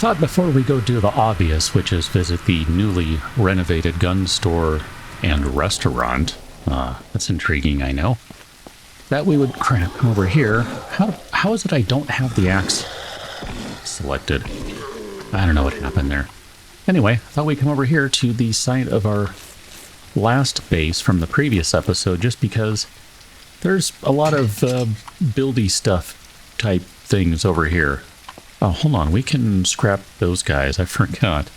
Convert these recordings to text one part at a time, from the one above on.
thought before we go do the obvious, which is visit the newly renovated gun store and restaurant, that's intriguing, I know, that we would come over here. How is it I don't have the axe selected? I don't know what happened there. Anyway, I thought we'd come over here to the site of our last base from the previous episode, just because there's a lot of buildy stuff type things over here. Oh, hold on, we can scrap those guys, I forgot.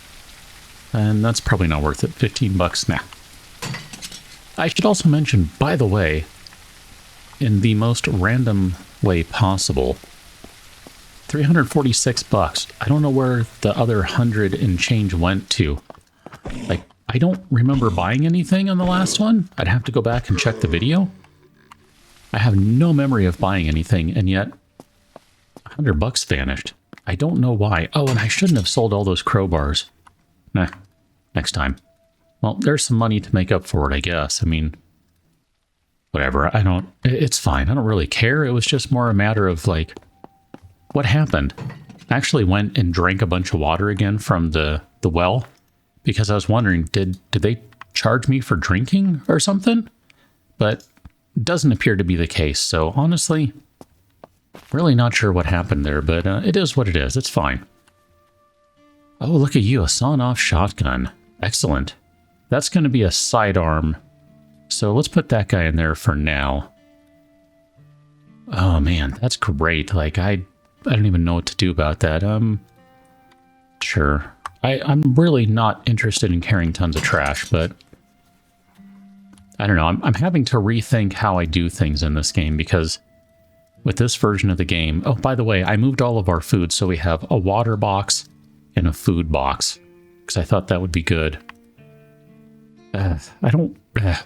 And that's probably not worth it, 15 bucks, nah. I should also mention, by the way, in the most random way possible, 346 bucks. I don't know where the other 100 and change went to. Like, I don't remember buying anything on the last one. I'd have to go back and check the video. I have no memory of buying anything, and yet 100 bucks vanished. I don't know why. Oh, and I shouldn't have sold all those crowbars. Nah, next time. Well, there's some money to make up for it, I guess. I mean, whatever. It's fine. I don't really care. It was just more a matter of, like, what happened? I actually went and drank a bunch of water again from the well, because I was wondering, did they charge me for drinking or something? But it doesn't appear to be the case. So honestly, really not sure what happened there, but it is what it is. It's fine. Oh, look at you, a sawn-off shotgun. Excellent. That's going to be a sidearm. So let's put that guy in there for now. Oh man, that's great. Like, I don't even know what to do about that. Sure. I'm really not interested in carrying tons of trash, but I don't know. I'm having to rethink how I do things in this game, because with this version of the game... Oh, by the way, I moved all of our food, so we have a water box and a food box, because I thought that would be good.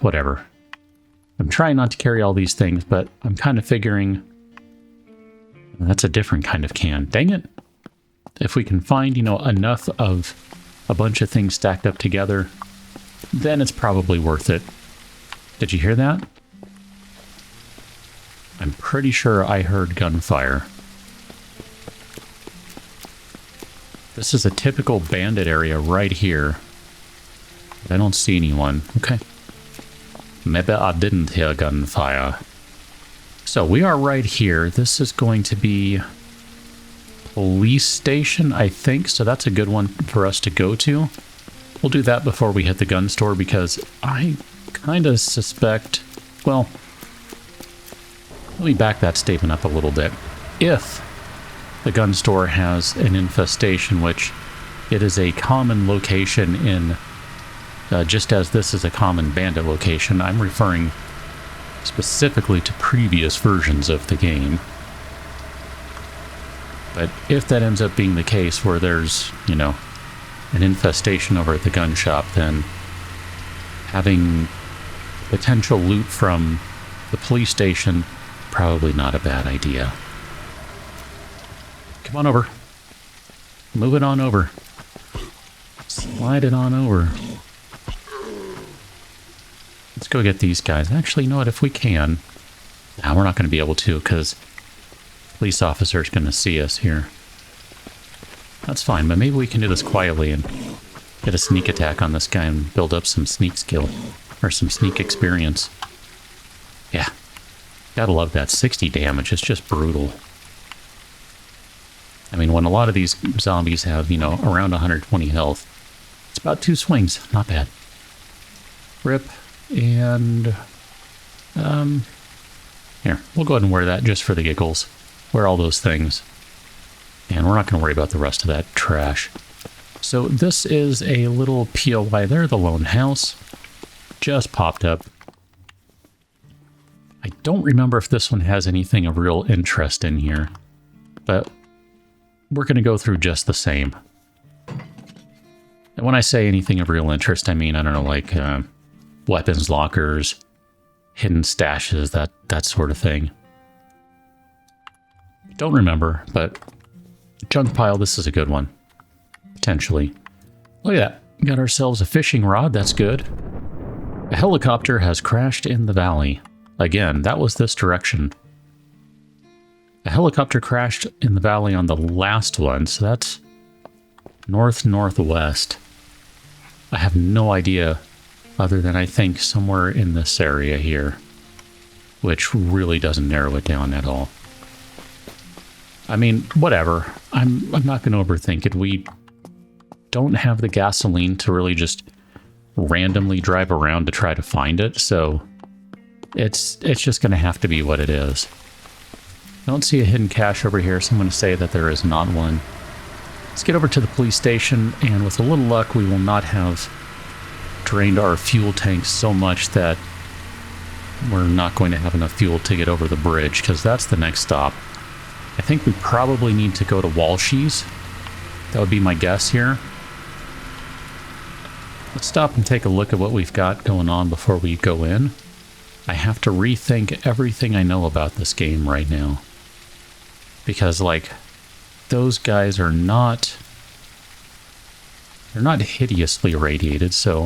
Whatever. I'm trying not to carry all these things, but I'm kind of figuring... That's a different kind of can. Dang it. If we can find, enough of a bunch of things stacked up together, then it's probably worth it. Did you hear that? I'm pretty sure I heard gunfire. This is a typical bandit area right here. I don't see anyone. Okay. Maybe I didn't hear gunfire. So we are right here. This is going to be police station, I think. So that's a good one for us to go to. We'll do that before we hit the gun store, because I kind of suspect... Well, let me back that statement up a little bit. If the gun store has an infestation, which it is a common location in... just as this is a common bandit location, I'm referring specifically to previous versions of the game. But if that ends up being the case, where there's, an infestation over at the gun shop, then having potential loot from the police station, probably not a bad idea. Come on over. Move it on over. Slide it on over. Let's go get these guys. Actually, you know what? If we can... Nah, we're not going to be able to, because the police officer's going to see us here. That's fine, but maybe we can do this quietly and get a sneak attack on this guy and build up some sneak skill. Or some sneak experience. Yeah. Gotta love that. 60 damage. It's just brutal. I mean, when a lot of these zombies have, around 120 health, it's about 2 swings. Not bad. Rip. And, here, we'll go ahead and wear that just for the giggles. Wear all those things. And we're not going to worry about the rest of that trash. So this is a little POI there, the lone house. Just popped up. I don't remember if this one has anything of real interest in here, but we're going to go through just the same. And when I say anything of real interest, I mean, I don't know, like, weapons lockers, hidden stashes, that sort of thing. Don't remember, but junk pile, this is a good one. Potentially. Look at that. We got ourselves a fishing rod, that's good. A helicopter has crashed in the valley. Again, that was this direction. A helicopter crashed in the valley on the last one, so that's North-northwest. I have no idea, other than I think somewhere in this area here, which really doesn't narrow it down at all. I mean, whatever. I'm not going to overthink it. We don't have the gasoline to really just randomly drive around to try to find it, so it's just going to have to be what it is. I don't see a hidden cache over here, so I'm going to say that there is not one. Let's get over to the police station, and with a little luck, we will not have drained our fuel tanks so much that we're not going to have enough fuel to get over the bridge, because that's the next stop. I think we probably need to go to Walshies. That would be my guess here. Let's stop and take a look at what we've got going on before we go in. I have to rethink everything I know about this game right now. Because, like, those guys are not... They're not hideously irradiated, so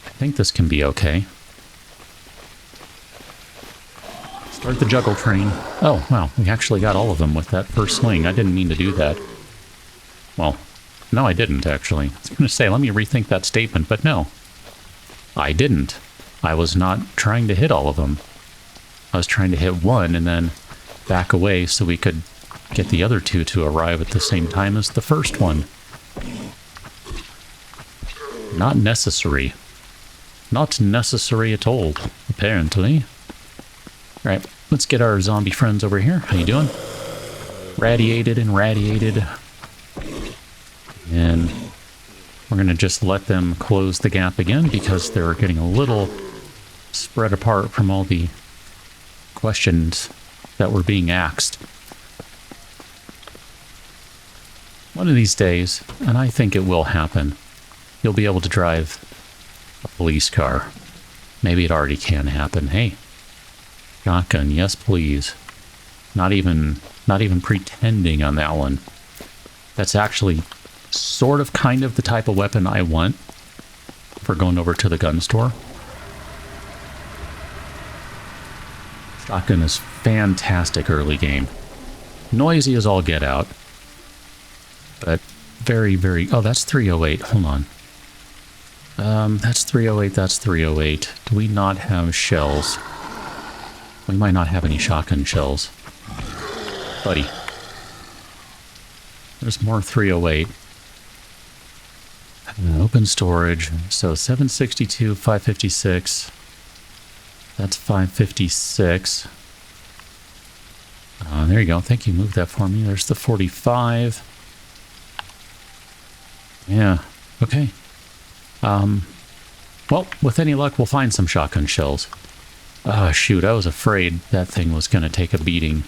I think this can be okay. Start the juggle train. Oh, wow, we actually got all of them with that first swing. I didn't mean to do that. Well, no, I didn't, actually. I was going to say, let me rethink that statement, but no. I didn't. I was not trying to hit all of them. I was trying to hit one and then back away so we could get the other two to arrive at the same time as the first one. Not necessary. Not necessary at all, apparently. Alright, let's get our zombie friends over here. How you doing? Radiated and radiated. And we're going to just let them close the gap again because they're getting a little spread apart from all the questions that were being asked. One of these days, and I think it will happen, you'll be able to drive a police car. Maybe it already can happen. Hey, shotgun, yes please. Not even pretending on that one. That's actually sort of kind of the type of weapon I want for going over to the gun store. Shotgun is fantastic early game. Noisy as all get out. But very, very... Oh, that's 308. Hold on. That's 308, that's 308. Do we not have shells? We might not have any shotgun shells. Buddy. There's more 308. Open storage. So 762, 556. That's 556. There you go. Thank you. Moved that for me. There's the 45. Yeah. Okay. Well, with any luck, we'll find some shotgun shells. Oh, shoot. I was afraid that thing was going to take a beating.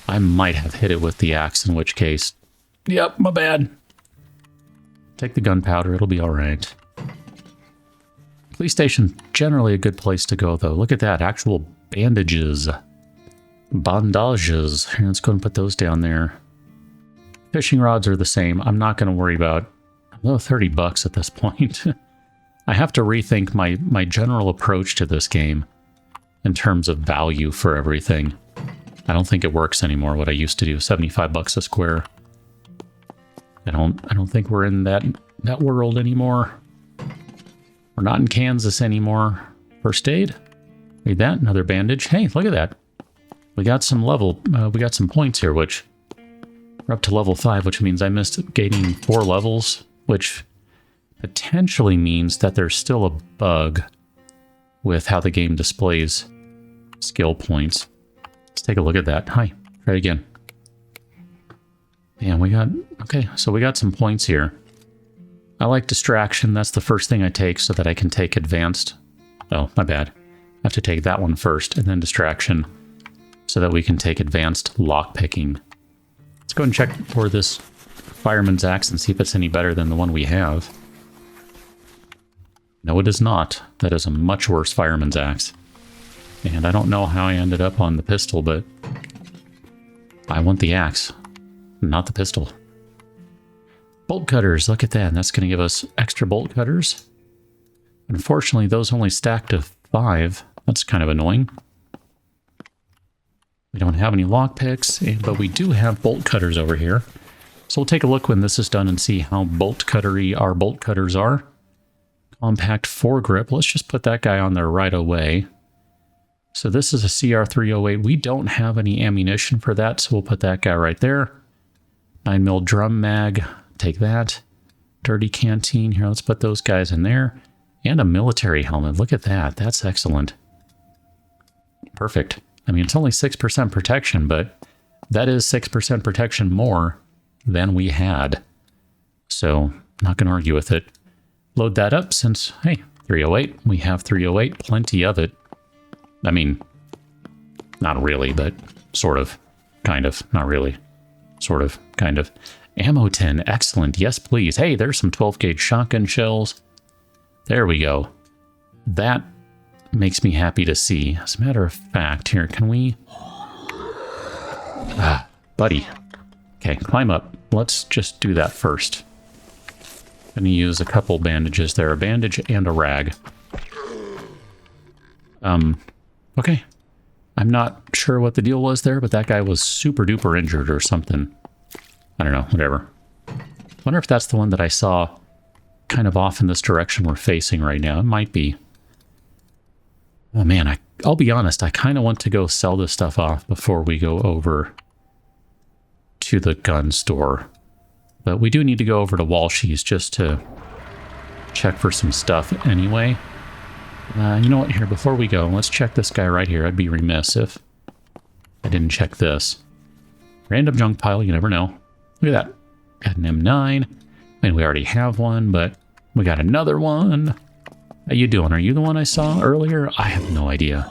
I might have hit it with the axe, in which case... Yep, my bad. Take the gunpowder. It'll be all right. Police station, generally a good place to go, though. Look at that. Actual bandages. Bandages. Here, let's go and put those down there. Fishing rods are the same. I'm not going to worry about... Oh, 30 bucks at this point. I have to rethink my general approach to this game in terms of value for everything. I don't think it works anymore, what I used to do. 75 bucks a square. I don't think we're in that world anymore. We're not in Kansas anymore. First aid. Read that. Another bandage. Hey, look at that. We got some we got some points here, which we're up to level 5, which means I missed gaining 4 levels, which potentially means that there's still a bug with how the game displays skill points. Let's take a look at that. Hi. Try it again. Yeah, we got... Okay, so we got some points here. I like distraction. That's the first thing I take so that I can take advanced... Oh, my bad. I have to take that one first, and then distraction, so that we can take advanced lockpicking. Let's go and check for this fireman's axe and see if it's any better than the one we have. No, it is not. That is a much worse fireman's axe. And I don't know how I ended up on the pistol, but I want the axe, not the pistol. Bolt cutters, look at that. That's going to give us extra bolt cutters. Unfortunately, those only stack to 5. That's kind of annoying. We don't have any lockpicks, but we do have bolt cutters over here. So we'll take a look when this is done and see how bolt cuttery our bolt cutters are. Compact foregrip. Let's just put that guy on there right away. So this is a CR308. We don't have any ammunition for that, so we'll put that guy right there. 9mm drum mag. Take that. Dirty canteen. Here, let's put those guys in there. And a military helmet. Look at that. That's excellent. Perfect. I mean, it's only 6% protection, but that is 6% protection more than we had. So, not going to argue with it. Load that up since, hey, 308. We have 308. Plenty of it. I mean, not really, but sort of. Kind of. Not really. Sort of. Kind of. Ammo tin. Excellent. Yes, please. Hey, there's some 12-gauge shotgun shells. There we go. That makes me happy to see. As a matter of fact, here, can we... buddy. Okay, climb up. Let's just do that first. Gonna use a couple bandages there. A bandage and a rag. Okay. I'm not sure what the deal was there, but that guy was super duper injured or something. I don't know, whatever. Wonder if that's the one that I saw kind of off in this direction we're facing right now. It might be. Oh man, I'll be honest, I kind of want to go sell this stuff off before we go over to the gun store. But we do need to go over to Walshy's just to check for some stuff anyway. You know what, here, before we go, let's check this guy right here. I'd be remiss if I didn't check this. Random junk pile, you never know. Look at that. Got an M9. I mean, we already have one, but we got another one. How you doing? Are you the one I saw earlier? I have no idea.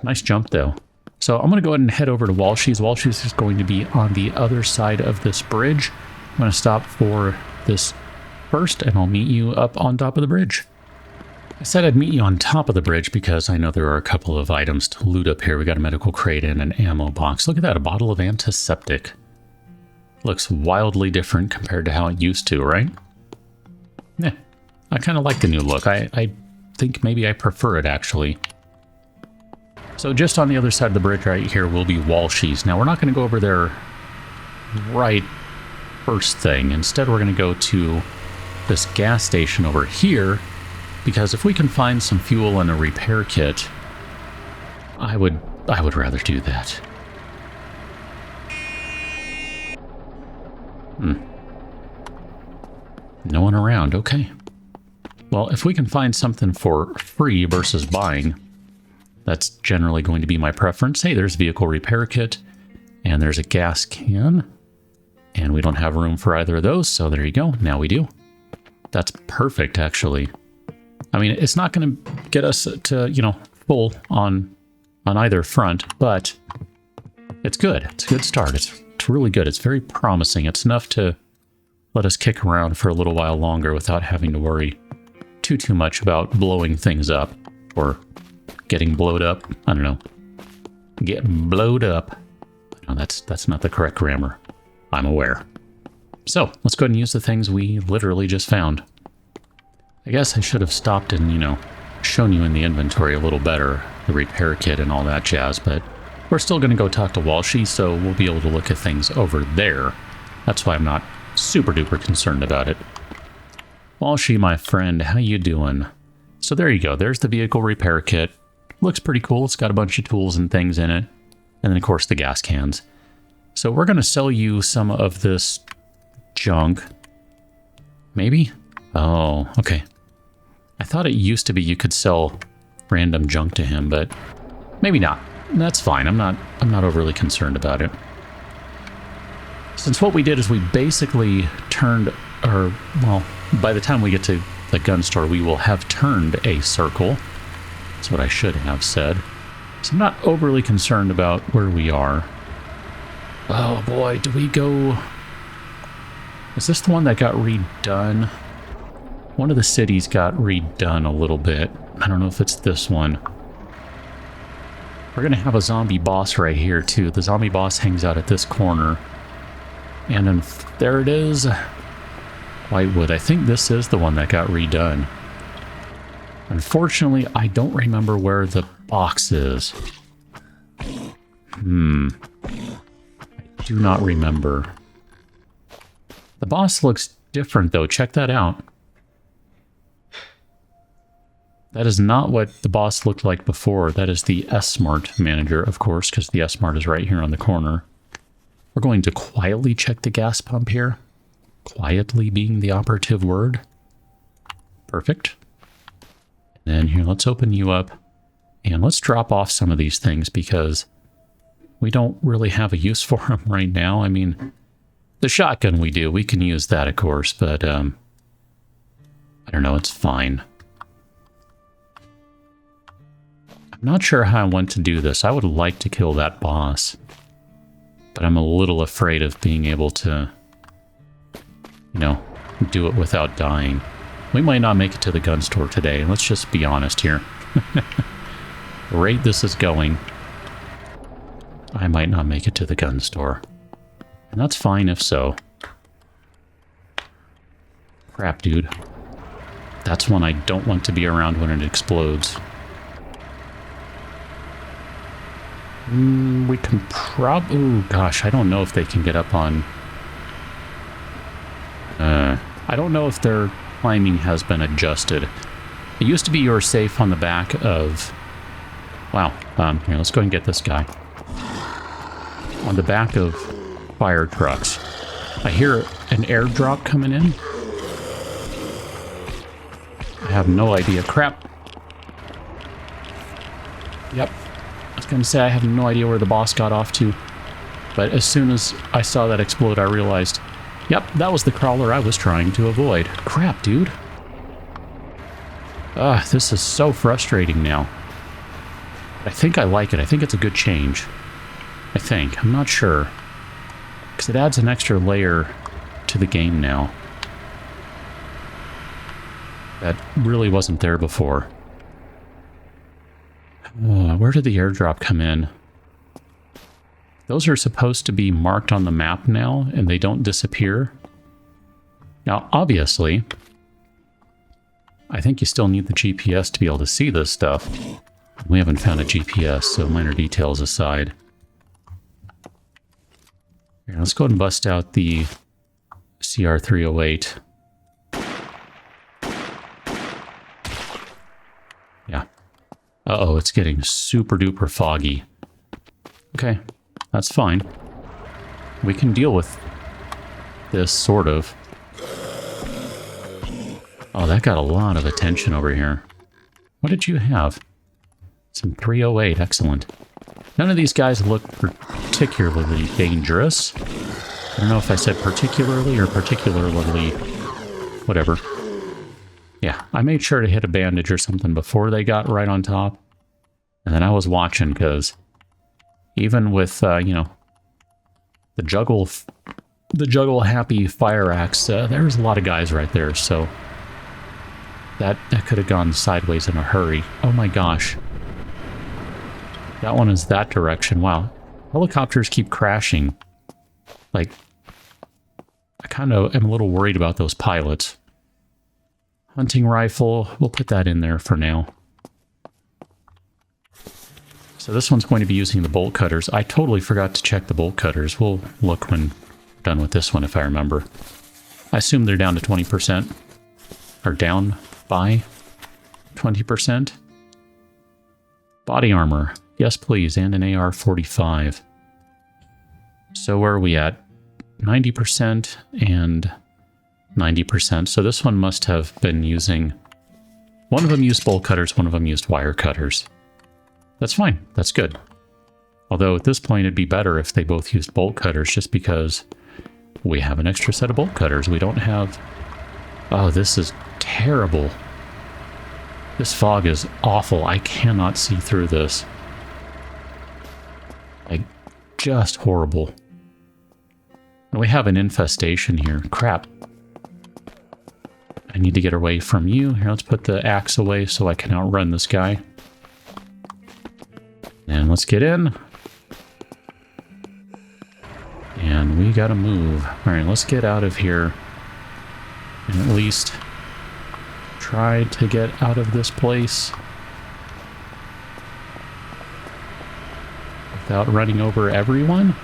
Nice jump, though. So I'm going to go ahead and head over to Walshy's. Walshy's is going to be on the other side of this bridge. I'm going to stop for this first, and I'll meet you up on top of the bridge. I said I'd meet you on top of the bridge because I know there are a couple of items to loot up here. We got a medical crate and an ammo box. Look at that, a bottle of antiseptic. Looks wildly different compared to how it used to, right? Yeah, I kind of like the new look. I think maybe I prefer it, actually. So just on the other side of the bridge right here will be Walshy's. Now, we're not going to go over there right first thing. Instead, we're going to go to this gas station over here, because if we can find some fuel and a repair kit, I would rather do that. No one around, okay. Well, if we can find something for free versus buying, that's generally going to be my preference. Hey, there's a vehicle repair kit, and there's a gas can, and we don't have room for either of those, so there you go. Now we do. That's perfect, actually. I mean, it's not going to get us to, you know, full on either front, but it's good. It's a good start. It's really good. It's very promising. It's enough to let us kick around for a little while longer without having to worry too much about blowing things up or getting blowed up. I don't know. Get blowed up. No, that's not the correct grammar. I'm aware. So let's go ahead and use the things we literally just found. I guess I should have stopped and, you know, shown you in the inventory a little better, the repair kit and all that jazz, but we're still going to go talk to Walshy, so we'll be able to look at things over there. That's why I'm not super duper concerned about it. Walshy, my friend, how you doing? So there you go. There's the vehicle repair kit. Looks pretty cool. It's got a bunch of tools and things in it. And then, of course, the gas cans. So we're going to sell you some of this junk. Maybe? Oh, okay. I thought it used to be you could sell random junk to him, but maybe not. That's fine. I'm not overly concerned about it. Since what we did is we basically turned, or, well, by the time we get to the gun store, we will have turned a circle. That's what I should have said. So I'm not overly concerned about where we are. Oh boy, do we go... Is this the one that got redone? One of the cities got redone a little bit. I don't know if it's this one. We're going to have a zombie boss right here, too. The zombie boss hangs out at this corner. And then there it is. Whitewood. I think this is the one that got redone. Unfortunately, I don't remember where the box is. I do not remember. The boss looks different, though. Check that out. That is not what the boss looked like before. That is the S-Mart Manager, of course, because the S-Mart is right here on the corner. We're going to quietly check the gas pump here. Quietly being the operative word. Perfect. And then here, let's open you up. And let's drop off some of these things because we don't really have a use for them right now. I mean, the shotgun we do. We can use that, of course, but I don't know. It's fine. I'm not sure how I want to do this. I would like to kill that boss, but I'm a little afraid of being able to, you know, do it without dying. We might not make it to the gun store today. Let's just be honest here. The rate this is going, I might not make it to the gun store. And that's fine if so. Crap, dude. That's one I don't want to be around when it explodes. We can ooh, gosh, I don't know if they can get up on... I don't know if their climbing has been adjusted. It used to be you were safe on the back of... Wow. Here, let's go and get this guy. On the back of fire trucks. I hear an airdrop coming in. I have no idea. Crap. Yep. I was going to say I have no idea where the boss got off to. But as soon as I saw that explode, I realized, yep, that was the crawler I was trying to avoid. Crap, dude. This is so frustrating now. I think I like it. I think it's a good change. I think. I'm not sure. Because it adds an extra layer to the game now. That really wasn't there before. Where did the airdrop come in? Those are supposed to be marked on the map now, and they don't disappear. Now, obviously, I think you still need the GPS to be able to see this stuff. We haven't found a GPS, so minor details aside. Here, let's go ahead and bust out the CR308. Yeah. Uh-oh, it's getting super duper foggy. Okay, that's fine. We can deal with this, sort of. Oh, that got a lot of attention over here. What did you have? Some 308, excellent. None of these guys look particularly dangerous. I don't know if I said particularly or particularly... whatever. Yeah, I made sure to hit a bandage or something before they got right on top. And then I was watching, because even with, you know, the juggle happy fire axe, there's a lot of guys right there, so that could have gone sideways in a hurry. Oh my gosh. That one is that direction. Wow. Helicopters keep crashing. Like, I kind of am a little worried about those pilots. Hunting rifle, we'll put that in there for now. So this one's going to be using the bolt cutters. I totally forgot to check the bolt cutters. We'll look when we're done with this one, if I remember. I assume they're down to 20%. Or down by 20%. Body armor. Yes, please. And an AR-45. So where are we at? 90% and 90%. So this one must have been using... One of them used bolt cutters, one of them used wire cutters. That's fine. That's good. Although at this point it'd be better if they both used bolt cutters, just because we have an extra set of bolt cutters. We don't have... Oh, this is terrible. This fog is awful. I cannot see through this. Like, just horrible. And we have an infestation here. Crap. I need to get away from you. Here, let's put the axe away so I can outrun this guy. And let's get in. And we gotta move. Alright, let's get out of here. And at least try to get out of this place without running over everyone.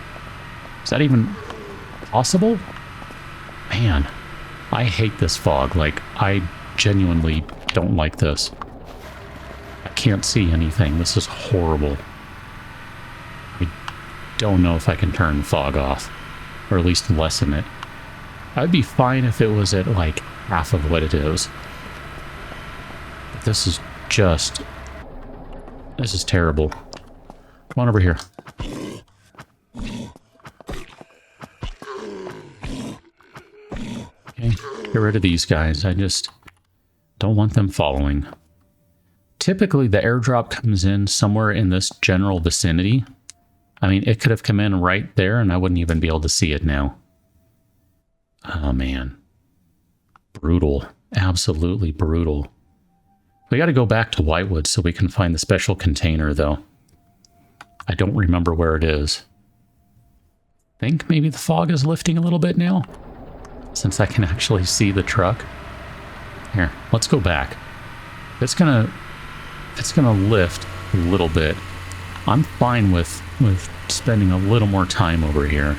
Is that even possible? Man, I hate this fog. Like, I genuinely don't like this. I can't see anything. This is horrible. I don't know if I can turn the fog off, or at least lessen it. I'd be fine if it was at like half of what it is. But this is just... This is terrible. Come on over here. Okay, get rid of these guys. I just don't want them following. Typically, the airdrop comes in somewhere in this general vicinity. I mean, it could have come in right there, and I wouldn't even be able to see it now. Oh, man. Brutal. Absolutely brutal. We got to go back to Whitewood so we can find the special container, though. I don't remember where it is. I think maybe the fog is lifting a little bit now, since I can actually see the truck. Here, let's go back. It's gonna lift a little bit. I'm fine with spending a little more time over here.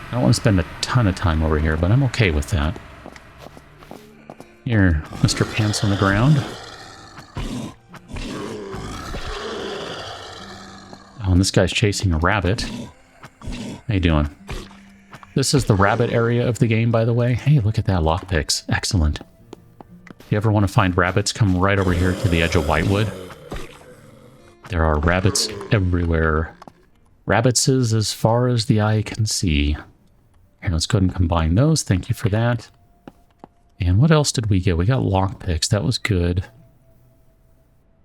I don't want to spend a ton of time over here, but I'm okay with that. Here, Mr. Pants on the ground. Oh, and this guy's chasing a rabbit. How you doing? This is the rabbit area of the game, by the way. Hey, look at that, lockpicks. Excellent. If you ever want to find rabbits, come right over here to the edge of Whitewood. There are rabbits everywhere. Rabbitses as far as the eye can see. Here, let's go ahead and combine those. Thank you for that. And what else did we get? We got lockpicks. That was good.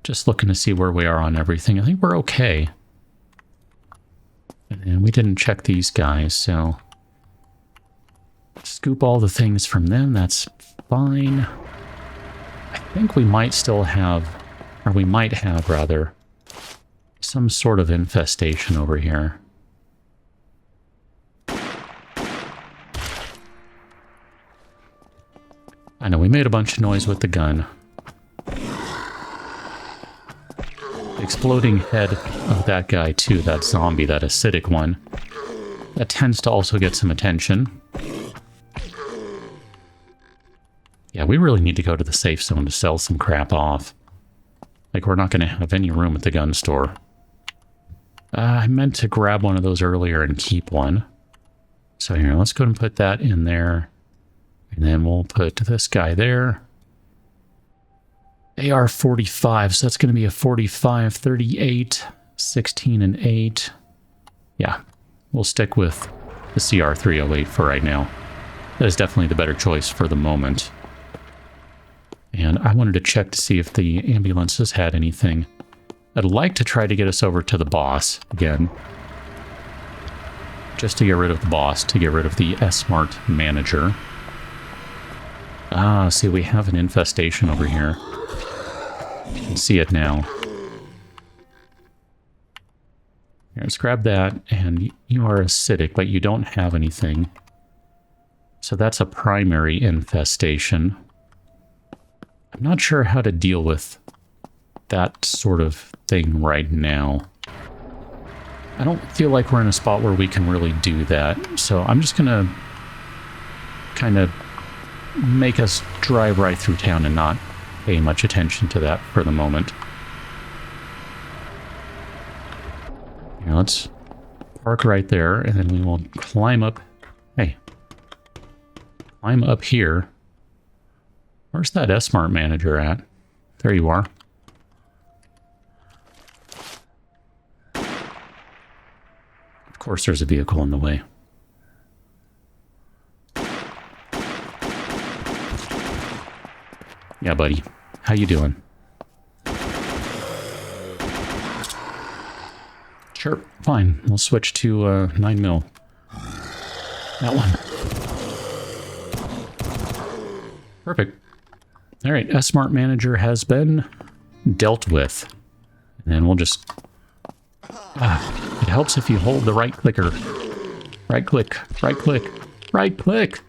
Just looking to see where we are on everything. I think we're okay. And we didn't check these guys, so... Scoop all the things from them. That's fine. I think we might still have... Or we might have, rather... some sort of infestation over here. I know, we made a bunch of noise with the gun. The exploding head of that guy, too, that zombie, that acidic one, that tends to also get some attention. Yeah, we really need to go to the safe zone to sell some crap off. Like, we're not going to have any room at the gun store. I meant to grab one of those earlier and keep one. So here, let's go and put that in there. And then we'll put this guy there. AR-45, so that's going to be a 45, 38, 16, and 8. Yeah, we'll stick with the CR-308 for right now. That is definitely the better choice for the moment. And I wanted to check to see if the ambulances had anything. I'd like to try to get us over to the boss again. Just to get rid of the boss, to get rid of the S-Mart Manager. Ah, see, we have an infestation over here. You can see it now. Here, let's grab that, and you are acidic, but you don't have anything. So that's a primary infestation. I'm not sure how to deal with that sort of thing right now. I don't feel like we're in a spot where we can really do that, so I'm just gonna kind of make us drive right through town and not pay much attention to that for the moment. Here, let's park right there, and then we will climb up. Hey, climb up here. Where's that S-Mart Manager at? There you are. Of course there's a vehicle in the way. Yeah, buddy. How you doing? Sure, fine. We'll switch to 9mm. That one. Perfect. All right, S-Mart Manager has been dealt with. And then we'll just... it helps if you hold the right clicker. Right click, right click, right click.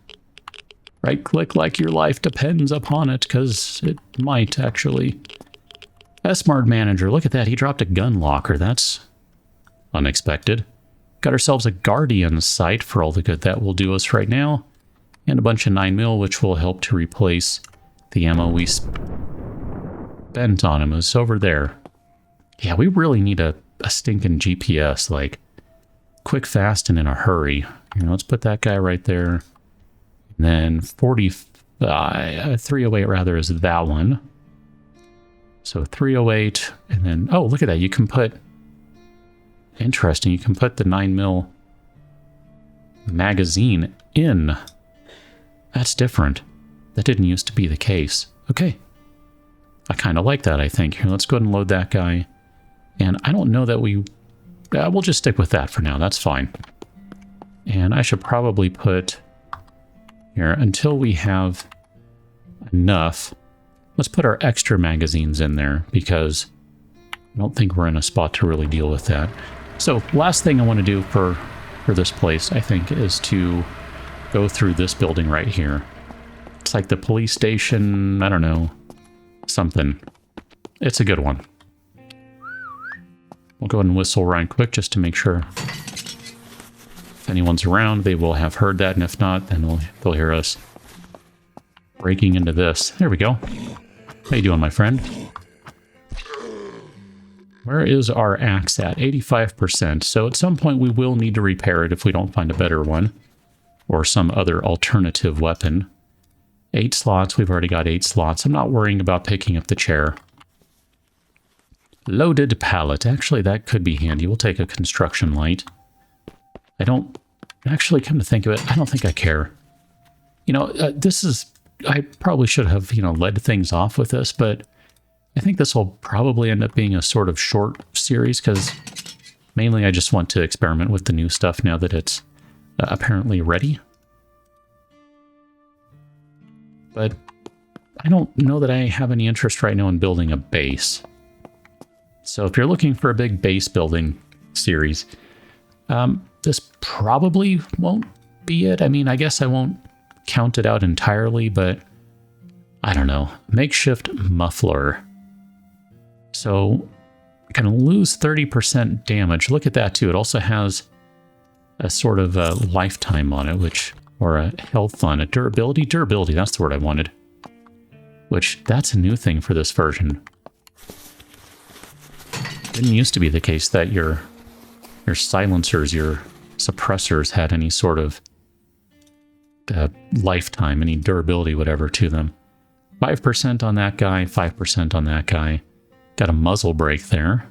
Right click like your life depends upon it, because it might, actually. S-Mart Manager, look at that. He dropped a gun locker. That's unexpected. Got ourselves a Guardian sight for all the good that will do us right now. And a bunch of 9mm, which will help to replace the ammo we spent on him. It's over there. Yeah, we really need a stinking GPS, like quick, fast, and in a hurry. Let's put that guy right there. And then 308 rather is that one. So 308, and then, oh, look at that. You can put, interesting, you can put the 9mm magazine in. That's different. That didn't used to be the case. Okay. I kind of like that, I think. Here, let's go ahead and load that guy. And I don't know that we'll just stick with that for now. That's fine. And I should probably put here, until we have enough, let's put our extra magazines in there because I don't think we're in a spot to really deal with that. So last thing I want to do for this place, I think, is to go through this building right here. It's like the police station, I don't know, something. It's a good one. We'll go ahead and whistle right quick just to make sure if anyone's around, they will have heard that, and if not, then they'll hear us breaking into this. There we go. How you doing, my friend? Where is our axe at? 85%. So at some point we will need to repair it if we don't find a better one or some other alternative weapon. 8 slots. We've already got 8 slots. I'm not worrying about picking up the chair. Loaded pallet. Actually, that could be handy. We'll take a construction light. I don't... Actually, come to think of it, I don't think I care. This is... I probably should have, led things off with this, but I think this will probably end up being a sort of short series because mainly I just want to experiment with the new stuff now that it's apparently ready. But I don't know that I have any interest right now in building a base. So if you're looking for a big base building series, this probably won't be it. I mean, I guess I won't count it out entirely, but I don't know. Makeshift muffler. So I can lose 30% damage. Look at that too. It also has a sort of a lifetime on it, or a health on it. Durability, that's the word I wanted. Which, that's a new thing for this version. Didn't used to be the case that your silencers, your suppressors had any sort of lifetime, any durability, whatever, to them. 5% on that guy, 5% on that guy. Got a muzzle brake there.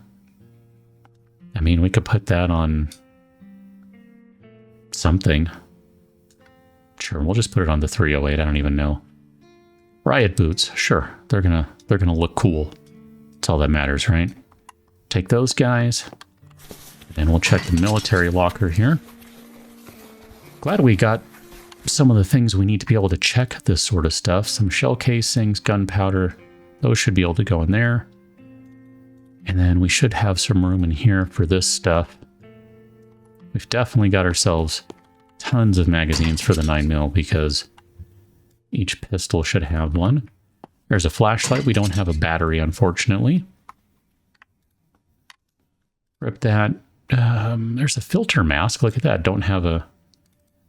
I mean, we could put that on something. Sure, we'll just put it on the 308. I don't even know. Riot boots, sure. They're gonna look cool. That's all that matters, right? Take those guys. And we'll check the military locker here. Glad we got some of the things we need to be able to check this sort of stuff. Some shell casings, gunpowder. Those should be able to go in there. And then we should have some room in here for this stuff. We've definitely got ourselves tons of magazines for the 9mm because each pistol should have one. There's a flashlight. We don't have a battery, unfortunately. Rip that. There's a filter mask. Look at that.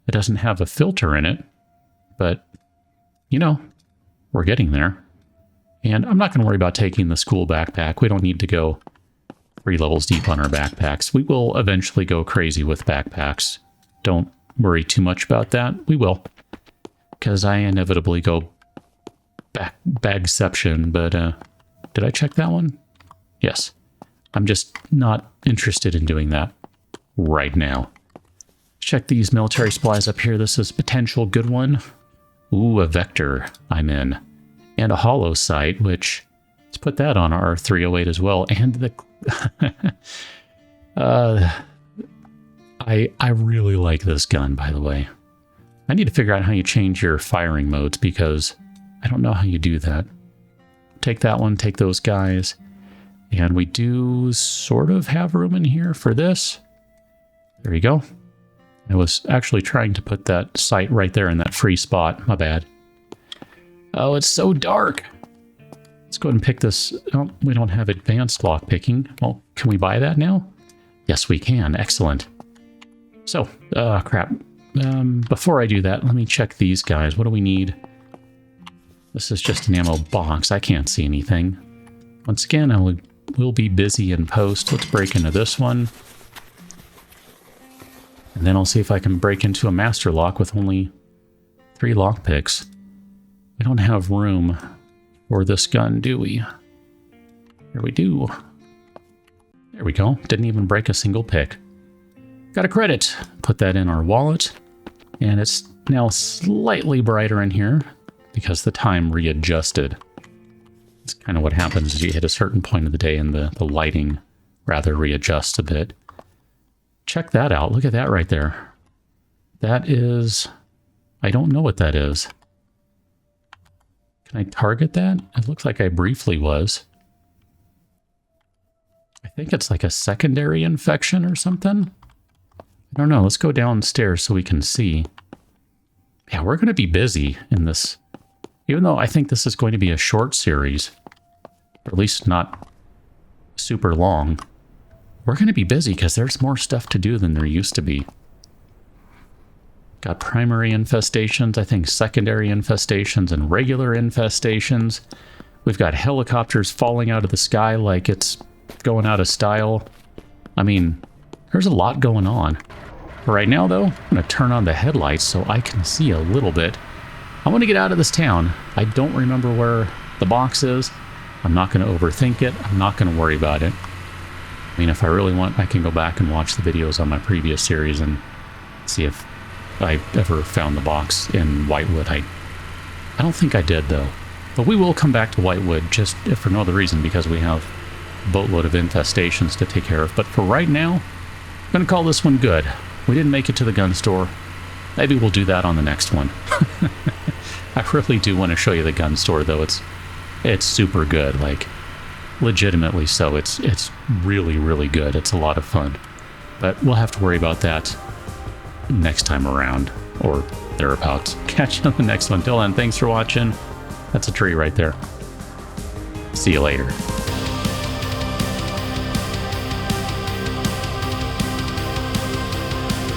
It doesn't have a filter in it, but we're getting there. And I'm not going to worry about taking the school backpack. We don't need to go 3 levels deep on our backpacks. We will eventually go crazy with backpacks. Don't worry too much about that. We will, because I inevitably go bagception. But did I check that one? Yes. I'm just not interested in doing that right now. Check these military supplies up here. This is a potential good one. Ooh, a vector I'm in. And a hollow sight, which, let's put that on our 308 as well. And the... I really like this gun, by the way. I need to figure out how you change your firing modes because I don't know how you do that. Take that one, take those guys. And we do sort of have room in here for this. There you go. I was actually trying to put that sight right there in that free spot. My bad. Oh, it's so dark. Let's go ahead and pick this. Oh, we don't have advanced lock picking. Well, can we buy that now? Yes, we can. Excellent. So, crap. Before I do that, let me check these guys. What do we need? This is just an ammo box. I can't see anything. Once again, we'll be busy in post. Let's break into this one. And then I'll see if I can break into a master lock with only 3 lockpicks. We don't have room for this gun, do we? Here we do. There we go. Didn't even break a single pick. Got a credit. Put that in our wallet. And it's now slightly brighter in here because the time readjusted. It's kind of what happens as you hit a certain point of the day and the lighting rather readjusts a bit. Check that out. Look at that right there. That is... I don't know what that is. Can I target that? It looks like I briefly was. I think it's like a secondary infection or something. I don't know. Let's go downstairs so we can see. Yeah, we're going to be busy in this. Even though I think this is going to be a short series, or at least not super long, we're going to be busy because there's more stuff to do than there used to be. Got primary infestations, I think secondary infestations, and regular infestations. We've got helicopters falling out of the sky like it's going out of style. I mean, there's a lot going on. For right now, though, I'm going to turn on the headlights so I can see a little bit. I want to get out of this town. I don't remember where the box is. I'm not going to overthink it. I'm not going to worry about it. I mean, if I really want, I can go back and watch the videos on my previous series and see if I ever found the box in Whitewood. I don't think I did, though. But we will come back to Whitewood, just if for no other reason, because we have a boatload of infestations to take care of. But for right now, I'm going to call this one good. We didn't make it to the gun store. Maybe we'll do that on the next one. I really do want to show you the gun store, though. It's super good, like legitimately so. It's really, really good. It's a lot of fun. But we'll have to worry about that next time around, or thereabouts. Catch you on the next one. Till then, thanks for watching. That's a tree right there. See you later.